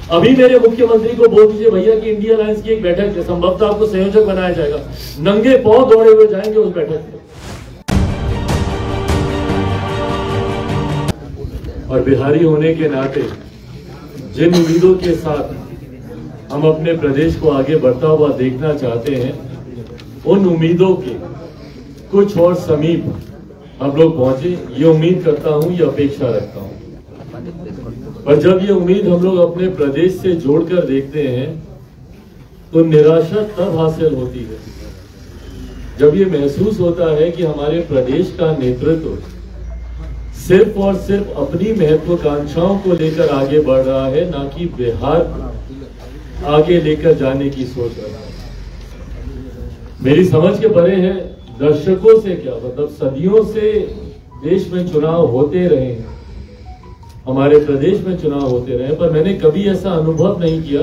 अभी मेरे मुख्यमंत्री को बोल दीजिए भैया कि इंडिया अलायंस की एक बैठक है, संभवतः आपको संयोजक बनाया जाएगा, नंगे पांव दौड़े हुए जाएंगे उस बैठक में। और बिहारी होने के नाते जिन उम्मीदों के साथ हम अपने प्रदेश को आगे बढ़ता हुआ देखना चाहते हैं, उन उम्मीदों के कुछ और समीप हम लोग पहुंचे, ये उम्मीद करता हूं, ये अपेक्षा रखता हूं। पर जब ये उम्मीद हम लोग अपने प्रदेश से जोड़कर देखते हैं तो निराशा तब हासिल होती है जब ये महसूस होता है कि हमारे प्रदेश का नेतृत्व सिर्फ और सिर्फ अपनी महत्वाकांक्षाओं को लेकर आगे बढ़ रहा है, ना कि बिहार को आगे लेकर जाने की सोच रहा है। मेरी समझ के परे है, दशकों से क्या मतलब सदियों से देश में चुनाव होते रहे हैं, हमारे प्रदेश में चुनाव होते रहे, पर मैंने कभी ऐसा अनुभव नहीं किया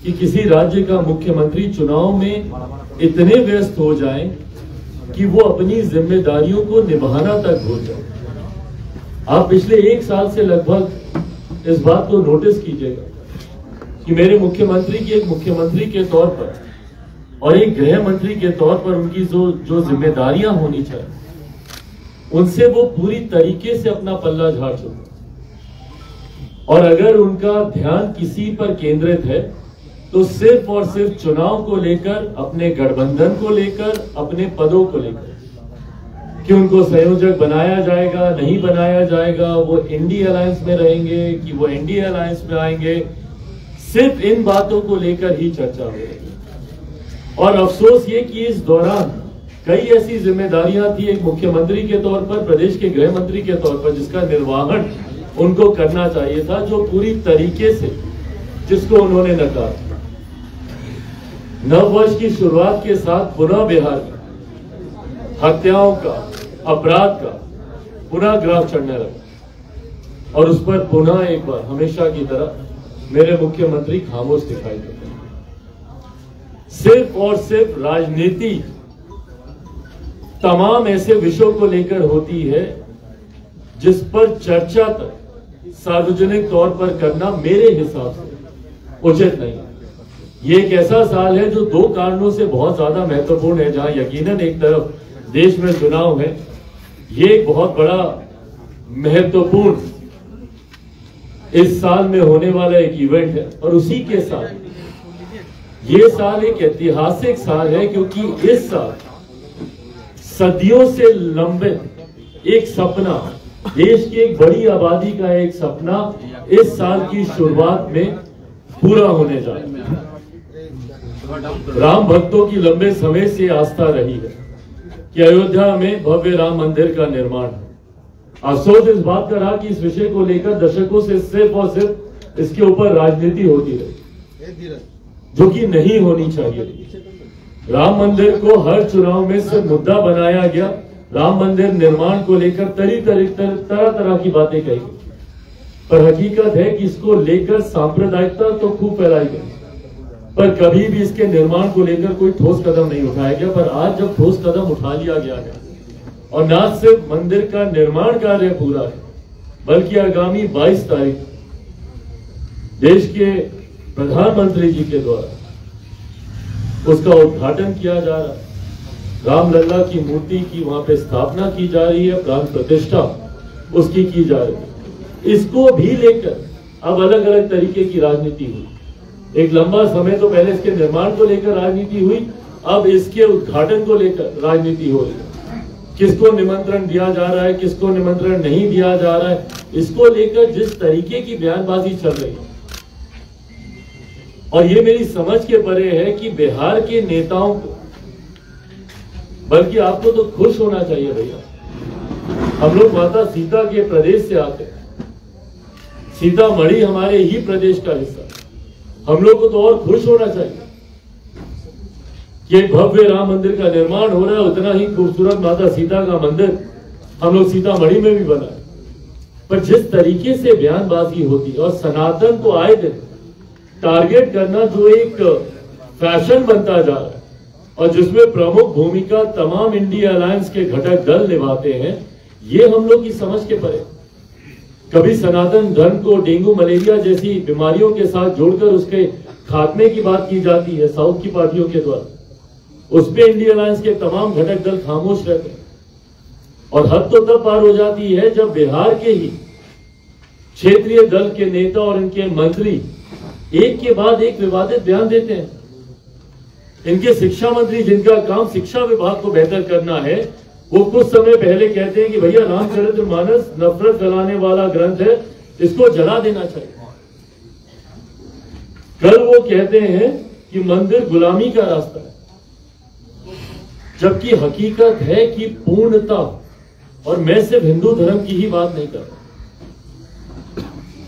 कि किसी राज्य का मुख्यमंत्री चुनाव में इतने व्यस्त हो जाएं कि वो अपनी जिम्मेदारियों को निभाना तक भूल जाए। आप पिछले 1 साल से लगभग इस बात को नोटिस कीजिएगा कि मेरे मुख्यमंत्री की एक मुख्यमंत्री के तौर पर और एक गृह मंत्री के तौर पर उनकी जो जिम्मेदारियां होनी चाहिए, उनसे वो पूरी तरीके से अपना पल्ला झाड़ चुके। और अगर उनका ध्यान किसी पर केंद्रित है तो सिर्फ और सिर्फ चुनाव को लेकर, अपने गठबंधन को लेकर, अपने पदों को लेकर, कि उनको संयोजक बनाया जाएगा नहीं बनाया जाएगा, वो इंडिया अलायंस में रहेंगे कि वो इंडिया अलायंस में आएंगे, सिर्फ इन बातों को लेकर ही चर्चा हो रही है। और अफसोस ये कि इस दौरान कई ऐसी जिम्मेदारियां थी एक मुख्यमंत्री के तौर पर, प्रदेश के गृह मंत्री के तौर पर, जिसका निर्वहन उनको करना चाहिए था, जो पूरी तरीके से जिसको उन्होंने नकारा। नववर्ष की शुरुआत के साथ पुनः बिहार में हत्याओं का, अपराध का पुनः ग्राफ चढ़ने लगा और उस पर पुनः एक बार हमेशा की तरह मेरे मुख्यमंत्री खामोश दिखाई देते हैं। सिर्फ और सिर्फ राजनीति तमाम ऐसे विषयों को लेकर होती है जिस पर चर्चा तक सार्वजनिक तौर पर करना मेरे हिसाब से उचित नहीं है। ये एक ऐसा साल है जो 2 कारणों से बहुत ज्यादा महत्वपूर्ण है, जहां यकीनन एक तरफ देश में चुनाव है, ये एक बहुत बड़ा महत्वपूर्ण इस साल में होने वाला एक इवेंट है, और उसी के साथ ये साल एक ऐतिहासिक साल है, क्योंकि इस साल सदियों से लंबित एक सपना, देश की एक बड़ी आबादी का एक सपना इस साल की शुरुआत में पूरा होने जा रहा है। राम भक्तों की लंबे समय से आस्था रही है कि अयोध्या में भव्य राम मंदिर का निर्माण है। अफसोस इस बात का रहा कि इस विषय को लेकर दशकों से सिर्फ और सिर्फ इसके ऊपर राजनीति होती रही, जो कि नहीं होनी चाहिए। राम मंदिर को हर चुनाव में सिर्फ मुद्दा बनाया गया, राम मंदिर निर्माण को लेकर तरह तरह की बातें कही, पर हकीकत है कि इसको लेकर सांप्रदायिकता तो खूब फैलाई गई, पर कभी भी इसके निर्माण को लेकर कोई ठोस कदम नहीं उठाया गया। पर आज जब ठोस कदम उठा लिया गया है और न सिर्फ मंदिर का निर्माण कार्य पूरा है, बल्कि आगामी 22 तारीख देश के प्रधानमंत्री जी के द्वारा उसका उद्घाटन किया जा रहा है, रामलला की मूर्ति की वहां पे स्थापना की जा रही है, प्राण प्रतिष्ठा उसकी की जा रही है। इसको भी लेकर अब अलग अलग तरीके की राजनीति हुई। एक लंबा समय तो पहले इसके निर्माण को लेकर राजनीति हुई, अब इसके उद्घाटन को लेकर राजनीति हो रही है। किसको निमंत्रण दिया जा रहा है, किसको निमंत्रण नहीं दिया जा रहा है, इसको लेकर जिस तरीके की बयानबाजी चल रही है, और ये मेरी समझ के परे है कि बिहार के नेताओं को, बल्कि आपको तो खुश होना चाहिए भैया। हम लोग माता सीता के प्रदेश से आते हैं, सीतामढ़ी हमारे ही प्रदेश का हिस्सा, हम लोग को तो और खुश होना चाहिए कि एक भव्य राम मंदिर का निर्माण हो रहा है, उतना ही खूबसूरत माता सीता का मंदिर हम लोग सीतामढ़ी में भी बनाए। पर जिस तरीके से बयानबाजी होती है और सनातन को आए दिन टारगेट करना जो एक फैशन बनता जा रहा है, और जिसमें प्रमुख भूमिका तमाम इंडिया अलायंस के घटक दल निभाते हैं, ये हम लोग की समझ के परे। कभी सनातन धर्म को डेंगू मलेरिया जैसी बीमारियों के साथ जोड़कर उसके खात्मे की बात की जाती है साउथ की पार्टियों के द्वारा, उस पे इंडिया अलायंस के तमाम घटक दल खामोश रहते हैं। और हद तो तब पार हो जाती है जब बिहार के ही क्षेत्रीय दल के नेता और इनके मंत्री एक के बाद एक विवादित बयान देते हैं। इनके शिक्षा मंत्री, जिनका काम शिक्षा विभाग को बेहतर करना है, वो कुछ समय पहले कहते हैं कि भैया रामचरितमानस नफरत फैलाने वाला ग्रंथ है, इसको जला देना चाहिए। कल वो कहते हैं कि मंदिर गुलामी का रास्ता है, जबकि हकीकत है कि पूर्णता, और मैं सिर्फ हिंदू धर्म की ही बात नहीं कर रहा,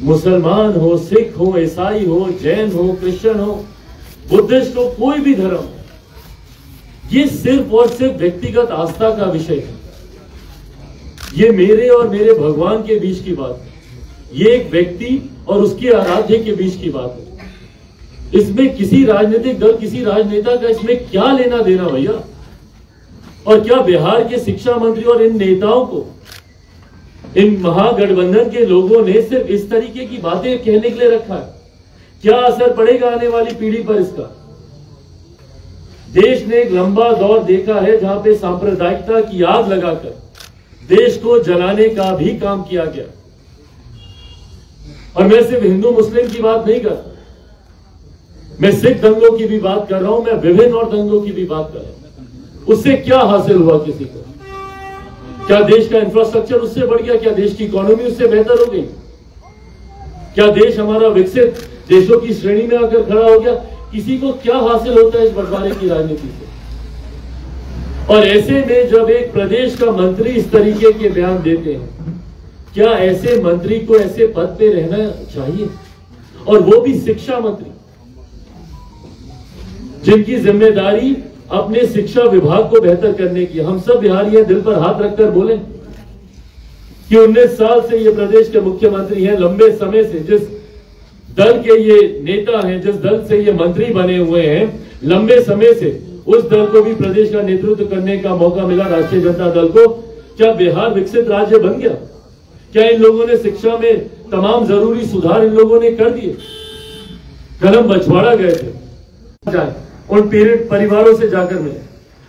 मुसलमान हो, सिख हो, ईसाई हो, जैन हो, क्रिश्चियन हो, बुद्धिस्ट हो, कोई भी धर्म हो, ये सिर्फ और सिर्फ व्यक्तिगत आस्था का विषय है। ये मेरे और मेरे भगवान के बीच की बात है। ये एक व्यक्ति और उसके आराध्य के बीच की बात है। इसमें किसी राजनीतिक दल, किसी राजनेता का इसमें क्या लेना देना भैया? और क्या बिहार के शिक्षा मंत्री और इन नेताओं को, इन महागठबंधन के लोगों ने सिर्फ इस तरीके की बातें कहने के लिए रखा है? क्या असर पड़ेगा आने वाली पीढ़ी पर इसका? देश ने एक लंबा दौर देखा है जहां पे सांप्रदायिकता की आग लगाकर देश को जलाने का भी काम किया गया। और मैं सिर्फ हिंदू मुस्लिम की बात नहीं कर, मैं सिख दंगों की भी बात कर रहा हूं, मैं विभिन्न और दंगों की भी बात कर रहा हूं। उससे क्या हासिल हुआ किसी को? क्या देश का इंफ्रास्ट्रक्चर उससे बढ़ गया? क्या देश की इकोनॉमी उससे बेहतर हो गई? क्या देश हमारा विकसित देशों की श्रेणी में आकर खड़ा हो गया? किसी को क्या हासिल होता है इस बंटवारे की राजनीति से? और ऐसे में जब एक प्रदेश का मंत्री इस तरीके के बयान देते हैं, क्या ऐसे मंत्री को ऐसे पद पे रहना चाहिए? और वो भी शिक्षा मंत्री, जिनकी जिम्मेदारी अपने शिक्षा विभाग को बेहतर करने की। हम सब बिहारी हैं, दिल पर हाथ रखकर बोलें कि 19 साल से ये प्रदेश के मुख्यमंत्री हैं, लंबे समय से जिस दल के ये नेता हैं, जिस दल से ये मंत्री बने हुए हैं, लंबे समय से उस दल को भी प्रदेश का नेतृत्व करने का मौका मिला, राष्ट्रीय जनता दल को। क्या बिहार विकसित राज्य बन गया? क्या इन लोगों ने शिक्षा में तमाम जरूरी सुधार इन लोगों ने कर दिए? कल हम बछवाड़ा गए थे, उन पीड़ित परिवारों से जाकर मिले,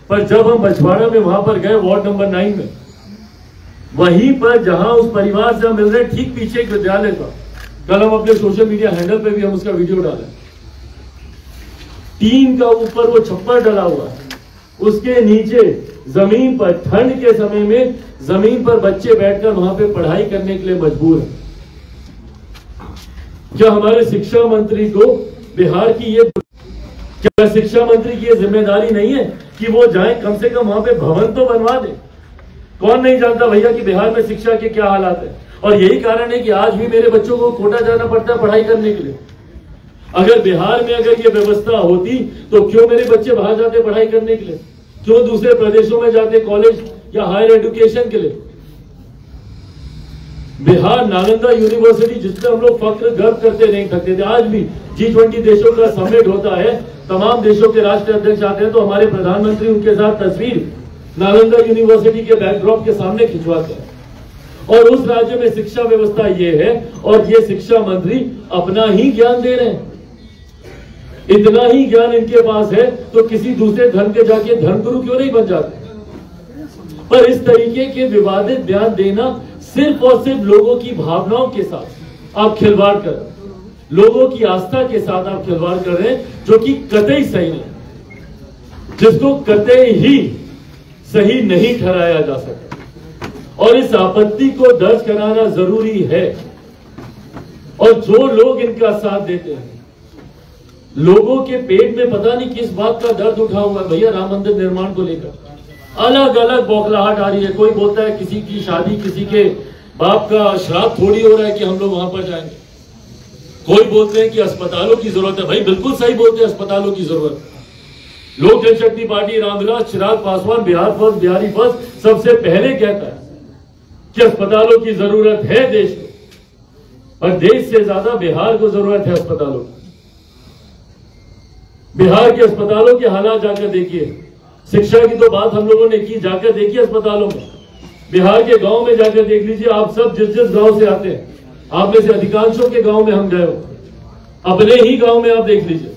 पर जब हम बछवाड़ा में वहां पर गए, वार्ड नंबर 9 में, वहीं पर जहां उस परिवार से हम मिल रहे, ठीक पीछे एक विद्यालय था। कल हम अपने सोशल मीडिया हैंडल पे भी हम उसका वीडियो डाले। टीन का ऊपर वो छप्पर डला हुआ है, उसके नीचे जमीन पर ठंड के समय में जमीन पर बच्चे बैठकर वहां पे पढ़ाई करने के लिए मजबूर है। क्या हमारे शिक्षा मंत्री को बिहार की ये, क्या शिक्षा मंत्री की ये जिम्मेदारी नहीं है कि वो जाए, कम से कम वहां पे भवन तो बनवा दे? कौन नहीं जानता भैया कि बिहार में शिक्षा के क्या हालात है? और यही कारण है कि आज भी मेरे बच्चों को कोटा जाना पड़ता है पढ़ाई करने के लिए। अगर बिहार में अगर ये व्यवस्था होती तो क्यों मेरे बच्चे बाहर जाते पढ़ाई करने के लिए? क्यों दूसरे प्रदेशों में जाते कॉलेज या हायर एजुकेशन के लिए? बिहार नालंदा यूनिवर्सिटी, जिससे हम लोग फख्र गर्व करते नहीं थकते थे, आज भी G20 देशों का समिट होता है, तमाम देशों के राष्ट्र अध्यक्ष आते हैं, तो हमारे प्रधानमंत्री उनके साथ तस्वीर नालंदा यूनिवर्सिटी के बैकड्रॉप के सामने खिंचवाते हैं। और उस राज्य में शिक्षा व्यवस्था ये है, और ये शिक्षा मंत्री अपना ही ज्ञान दे रहे हैं। इतना ही ज्ञान इनके पास है तो किसी दूसरे धर्म के जाके धर्मगुरु क्यों नहीं बन जाते? पर इस तरीके के विवादित बयान देना सिर्फ और सिर्फ लोगों की भावनाओं के साथ आप खिलवाड़ कर रहे हैं, लोगों की आस्था के साथ आप खिलवाड़ कर रहे हैं, जो कि कतई सही नहीं, जिसको कतई ही सही नहीं ठहराया जा सकता। और इस आपत्ति को दर्ज कराना जरूरी है। और जो लोग इनका साथ देते हैं, लोगों के पेट में पता नहीं किस बात का दर्द उठा हुआ है भैया। राम मंदिर निर्माण को लेकर अलग अलग बौखलाहट आ रही है। कोई बोलता है किसी की शादी, किसी के बाप का श्राद्ध थोड़ी हो रहा है कि हम लोग वहां पर जाएंगे। कोई बोलते हैं कि अस्पतालों की जरूरत है। भाई बिल्कुल सही बोलते हैं, अस्पतालों की जरूरत है। लोक जनशक्ति party, Ramvilas Chirag Paswan, Bihar first, Bihari first सबसे पहले कहता है कि अस्पतालों की जरूरत है देश को, और देश से ज्यादा बिहार को जरूरत है अस्पतालों की। बिहार के अस्पतालों के हालात जाकर देखिए। शिक्षा की तो बात हम लोगों ने की, जाकर देखिए अस्पतालों में। बिहार के गांव में जाकर देख लीजिए आप सब, जिस जिस गांव से आते हैं, आप में से अधिकांशों के गांव में हम गए हो, अपने ही गांव में आप देख लीजिए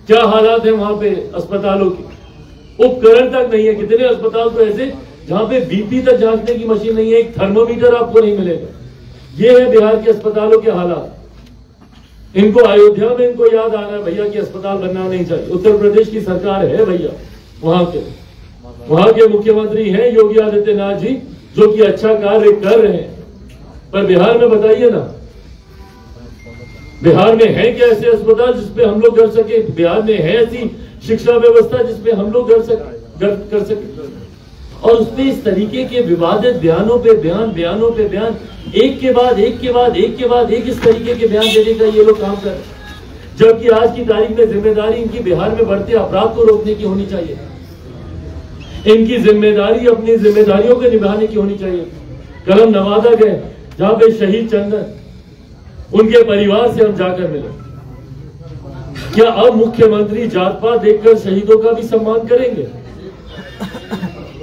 क्या हालात है वहां पे अस्पतालों के, उपकरण तक नहीं है। कितने अस्पताल तो ऐसे जहां पे बीपी तक जांचने की मशीन नहीं है, एक थर्मोमीटर आपको नहीं मिलेगा। ये है बिहार के अस्पतालों के हालात। इनको अयोध्या में इनको याद आ रहा है भैया कि अस्पताल बनना नहीं चाहिए। उत्तर प्रदेश की सरकार है भैया, वहां के मुख्यमंत्री हैं योगी आदित्यनाथ जी, जो कि अच्छा कार्य कर रहे हैं। पर बिहार में बताइए ना, बिहार में है क्या ऐसे अस्पताल जिसपे हम लोग कर सके? बिहार में है ऐसी शिक्षा व्यवस्था जिसपे हम लोग कर सके? और उसमें इस तरीके के विवादित बयानों पे बयान, एक के बाद एक इस तरीके के बयान देने का ये लोग काम कर रहे हैं। जबकि आज की तारीख में जिम्मेदारी इनकी बिहार में बढ़ते अपराध को रोकने की होनी चाहिए। इनकी जिम्मेदारी अपनी जिम्मेदारियों को निभाने की होनी चाहिए। कल हम नवादा गए, जहां पे शहीद चंदन, उनके परिवार से हम जाकर मिले। क्या अब मुख्यमंत्री जात पात देखकर शहीदों का भी सम्मान करेंगे?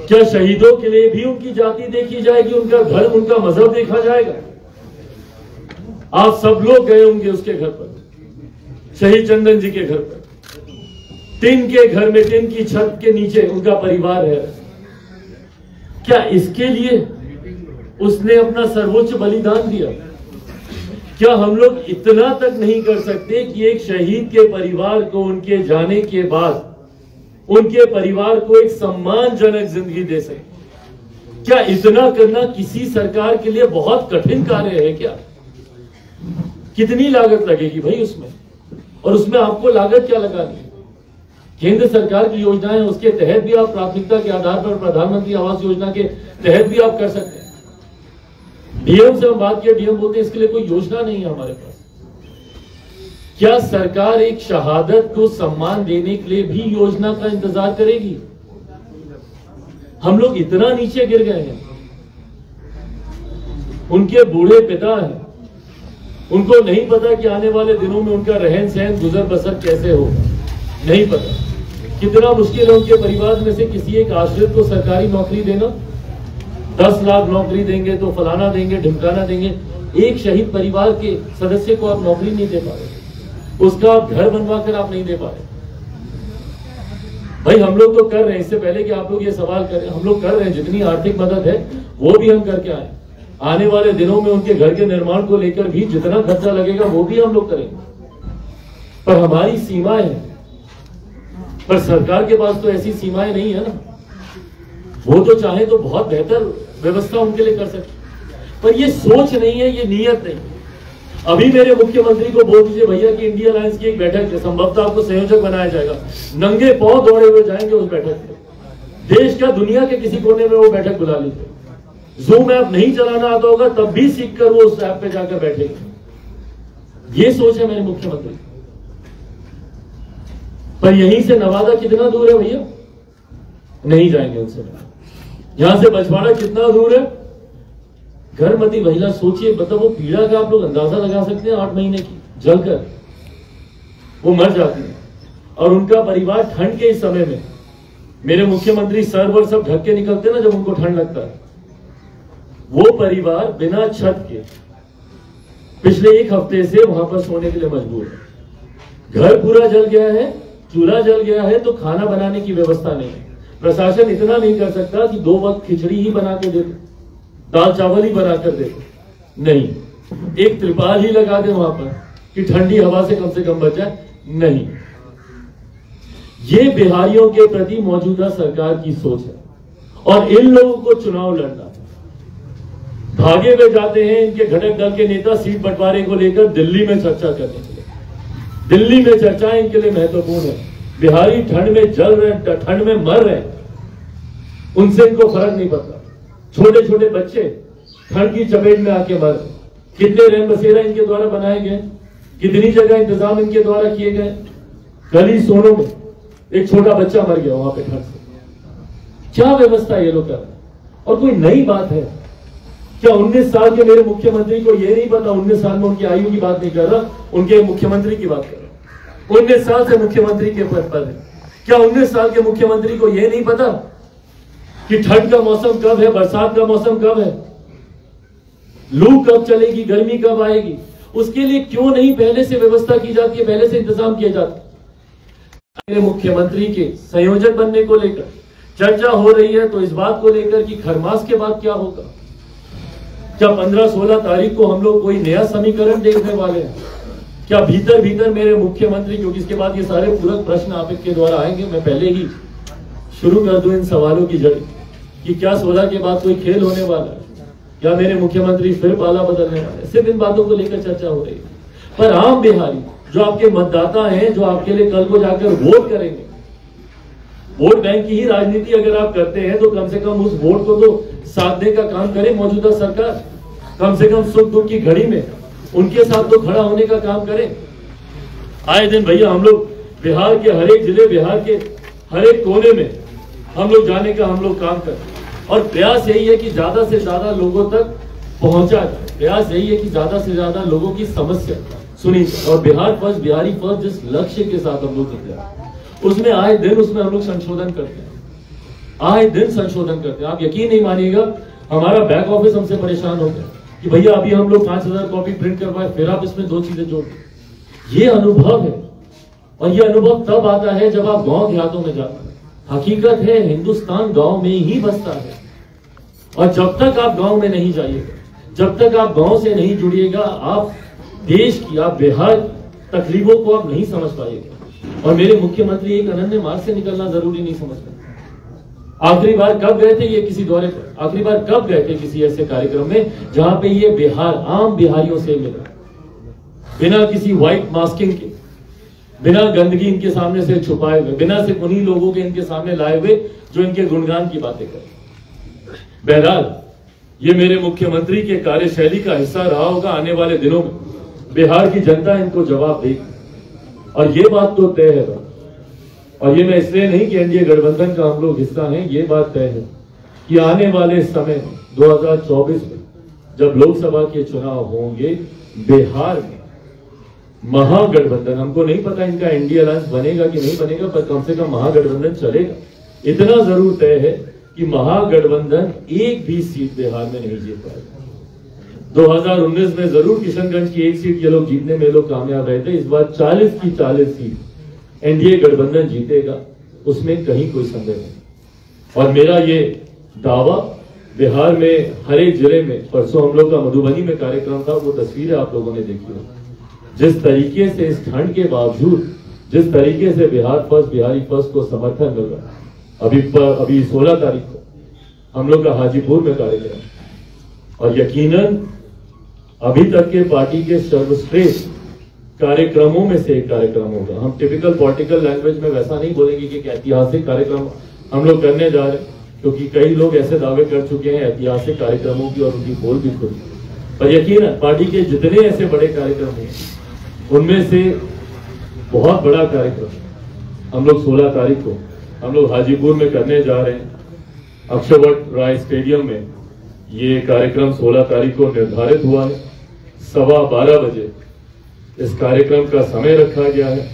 क्या शहीदों के लिए भी उनकी जाति देखी जाएगी, उनका धर्म, उनका मजहब देखा जाएगा? आप सब लोग गए होंगे उसके घर पर, शहीद चंदन जी के घर पर। टिन के घर में, टिन की छत के नीचे उनका परिवार है। क्या इसके लिए उसने अपना सर्वोच्च बलिदान दिया? क्या हम लोग इतना तक नहीं कर सकते कि एक शहीद के परिवार को उनके जाने के बाद उनके परिवार को एक सम्मानजनक जिंदगी दे सके? क्या इतना करना किसी सरकार के लिए बहुत कठिन कार्य है क्या? कितनी लागत लगेगी भाई उसमें? और उसमें आपको लागत क्या लगानी है? केंद्र सरकार की योजनाएं, उसके तहत भी आप प्राथमिकता के आधार पर प्रधानमंत्री आवास योजना के तहत भी आप कर सकते हैं। डीएम से हम बात किया, डीएम बोलते हैं इसके लिए कोई योजना नहीं है हमारे पास। क्या सरकार एक शहादत को सम्मान देने के लिए भी योजना का इंतजार करेगी? हम लोग इतना नीचे गिर गए हैं। उनके बूढ़े पिता हैं, उनको नहीं पता कि आने वाले दिनों में उनका रहन सहन, गुजर बसर कैसे होगा, नहीं पता। कितना मुश्किल है उनके परिवार में से किसी एक आश्रित को सरकारी नौकरी देना। 10 लाख नौकरी देंगे तो फलाना देंगे, ढिमकाना देंगे। एक शहीद परिवार के सदस्य को आप नौकरी नहीं दे पा रहे, उसका आप घर बनवा कर आप नहीं दे पा रहे। भाई हम लोग तो कर रहे हैं, इससे पहले कि आप लोग ये सवाल करें, हम लोग कर रहे हैं। जितनी आर्थिक मदद है वो भी हम करके आए। आने वाले दिनों में उनके घर के निर्माण को लेकर भी जितना खर्चा लगेगा वो भी हम लोग करेंगे। पर हमारी सीमाएं हैं, पर सरकार के पास तो ऐसी सीमाएं नहीं है ना। वो तो चाहे तो बहुत बेहतर व्यवस्था उनके लिए कर सकते, पर ये सोच नहीं है, ये नीयत नहीं। अभी मेरे मुख्यमंत्री को बोल दीजिए भैया कि इंडिया अलायंस की एक बैठक है, संभवतः आपको संयोजक बनाया जाएगा। नंगे पांव दौड़े हुए जाएंगे उस बैठक में। देश का, दुनिया के किसी कोने में वो बैठक बुला लीजिए। जूम ऐप नहीं चलाना आता होगा तब भी सीखकर वो उस ऐप पे जाकर बैठेंगे। ये सोच है मेरे मुख्यमंत्री। पर यहीं से नवादा कितना दूर है भैया? नहीं जाएंगे उनसे। यहां से बछवाड़ा कितना दूर है? गर्भवती महिला, सोचिए, मतलब वो पीड़ा का आप लोग अंदाजा लगा सकते हैं। 8 महीने की जलकर वो मर जाती है, और उनका परिवार ठंड के इस समय में, मेरे मुख्यमंत्री सर वर सब ढक के निकलते ना जब उनको ठंड लगता है, वो परिवार बिना छत के पिछले 1 हफ्ते से वहां पर सोने के लिए मजबूर है। घर पूरा जल गया है, चूल्हा जल गया है, तो खाना बनाने की व्यवस्था नहीं है। प्रशासन इतना नहीं कर सकता कि 2 वक्त खिचड़ी ही बना के दे, दाल चावल ही बनाकर दे, नहीं, एक त्रिपाल ही लगा दे वहां पर कि ठंडी हवा से कम बच जाए, नहीं। ये बिहारियों के प्रति मौजूदा सरकार की सोच है। और इन लोगों को चुनाव लड़ना, भागे हुए जाते हैं इनके घटक दल के नेता सीट बंटवारे को लेकर दिल्ली में चर्चा करने के लिए। दिल्ली में चर्चाएं इनके लिए महत्वपूर्ण है। बिहारी ठंड में जल रहे, ठंड में मर रहे, उनसे इनको फर्क नहीं पड़ता। छोटे छोटे बच्चे ठंड की चपेट में आके मर रहे। कितने रैन बसेरा इनके द्वारा बनाए गए, कितनी जगह इंतजाम इनके द्वारा किए गए। कल ही सोनो में एक छोटा बच्चा मर गया वहां पे ठंड से। क्या व्यवस्था ये लोग कर रहे हैं? और कोई नई बात है क्या? 19 साल के मेरे मुख्यमंत्री को ये नहीं पता? 19 साल में उनकी आयु की बात नहीं कर रहा, उनके मुख्यमंत्री की बात कर रहा। 19 साल से मुख्यमंत्री के पद पर है। क्या 19 साल के मुख्यमंत्री को यह नहीं पता कि ठंड का मौसम कब है, बरसात का मौसम कब है? लू कब चलेगी, गर्मी कब आएगी, उसके लिए क्यों नहीं पहले से व्यवस्था की जाती है, पहले से इंतजाम किया जाता है। मेरे मुख्यमंत्री के संयोजक बनने को लेकर चर्चा हो रही है, तो इस बात को लेकर कि खरमास के बाद क्या होगा, क्या 15-16 तारीख को हम लोग कोई नया समीकरण देखने वाले हैं, क्या भीतर भीतर मेरे मुख्यमंत्री, क्योंकि इसके बाद ये सारे पूरक प्रश्न आप के द्वारा आएंगे, मैं पहले ही शुरू कर दूं इन सवालों की जड़ कि क्या 16 के बाद कोई खेल होने वाला है, क्या मेरे मुख्यमंत्री फिर पाला बदलने वाले, सिर्फ इन बातों को लेकर चर्चा हो रही है। पर आम बिहारी जो आपके मतदाता हैं, जो आपके लिए कल को जाकर वोट करेंगे, वोट बैंक की ही राजनीति अगर आप करते हैं तो कम से कम उस वोट को तो साधने का काम करे मौजूदा सरकार, कम से कम सुख दुख की घड़ी में उनके साथ तो खड़ा होने का काम करें। आए दिन भैया हम लोग बिहार के हर एक जिले, बिहार के हर एक कोने में हम लोग जाने का हम लोग काम करें, और प्रयास यही है कि ज्यादा से ज्यादा लोगों तक पहुंचा जाए। प्रयास यही है कि ज्यादा से ज्यादा लोगों की समस्या सुनी, और बिहार फर्स्ट, बिहारी फर्स्ट जिस लक्ष्य के साथ हम लोग निकले उसमें आए दिन उसमें हम लोग संशोधन करते हैं, आए दिन संशोधन करते हैं। आप यकीन नहीं मानिएगा, हमारा बैक ऑफिस हमसे परेशान हो गया कि भैया अभी हम लोग 5000 कॉपी प्रिंट करवाए, फिर आप इसमें 2 चीजें जोड़ दें। ये अनुभव है, और ये अनुभव तब आता है जब आप गांव देहातों में जाते हैं। हकीकत है हिंदुस्तान गांव में ही बसता है, और जब तक आप गांव में नहीं जाइएगा, जब तक आप गांव से नहीं जुड़िएगा, आप देश की, आप बिहार तकलीफों को आप नहीं समझ पाइएगा। और मेरे मुख्यमंत्री एक अनन्य मार्ग से निकलना जरूरी नहीं समझते। आखिरी बार कब गए थे ये किसी दौरे पर, आखिरी बार कब गए थे किसी ऐसे कार्यक्रम में जहां पे ये बिहार आम बिहारियों से मिला, बिना किसी व्हाइट मास्किंग के, बिना गंदगी इनके सामने से छुपाए हुए, बिना सिर्फ उन्हीं लोगों के इनके सामने लाए हुए जो इनके गुणगान की बातें करें। बहरहाल ये मेरे मुख्यमंत्री के कार्यशैली का हिस्सा रहा होगा। आने वाले दिनों में बिहार की जनता इनको जवाब देगी, और ये बात तो तय है। और ये मैं इसलिए नहीं कि एनडीए गठबंधन का हम लोग हिस्सा हैं, ये बात तय है कि आने वाले समय 2024 में जब लोकसभा के चुनाव होंगे, बिहार में महागठबंधन, हमको नहीं पता इनका एनडीए अलायंस बनेगा कि नहीं बनेगा, पर कम से कम महागठबंधन चलेगा। इतना जरूर तय है कि महागठबंधन एक भी सीट बिहार में नहीं जीत पाएगा। 2019 में जरूर किशनगंज की एक सीट ये लोग जीतने में लोग कामयाब रहे थे, इस बार 40 की 40 सीट एनडीए गठबंधन जीतेगा, उसमें कहीं कोई संदेह नहीं। और मेरा ये दावा बिहार में हर एक जिले में, परसों हम लोग का मधुबनी में कार्यक्रम था, वो तस्वीरें आप लोगों ने देखी हो, जिस तरीके से इस ठंड के बावजूद जिस तरीके से बिहार फर्स्ट, बिहारी फर्स्ट को समर्थन मिल रहा है। अभी 16 तारीख को हम लोग का हाजीपुर में कार्यक्रम, और यकीनन अभी तक के पार्टी के सर्वश्रेष्ठ कार्यक्रमों में से एक कार्यक्रम होगा। हम टिपिकल पॉलिटिकल लैंग्वेज में वैसा नहीं बोलेंगे कि ऐतिहासिक कार्यक्रम हम लोग करने जा रहे हैं, क्योंकि कई लोग ऐसे दावे कर चुके हैं ऐतिहासिक कार्यक्रमों की, और उनकी बोल भी खुद। पर यकीनन पार्टी के जितने ऐसे बड़े कार्यक्रम हैं, उनमें से बहुत बड़ा कार्यक्रम हम लोग 16 तारीख को हम लोग हाजीपुर में करने जा रहे हैं। अक्षरवट राय स्टेडियम में ये कार्यक्रम 16 तारीख को निर्धारित हुआ है। 12:15 बजे इस कार्यक्रम का समय रखा गया है।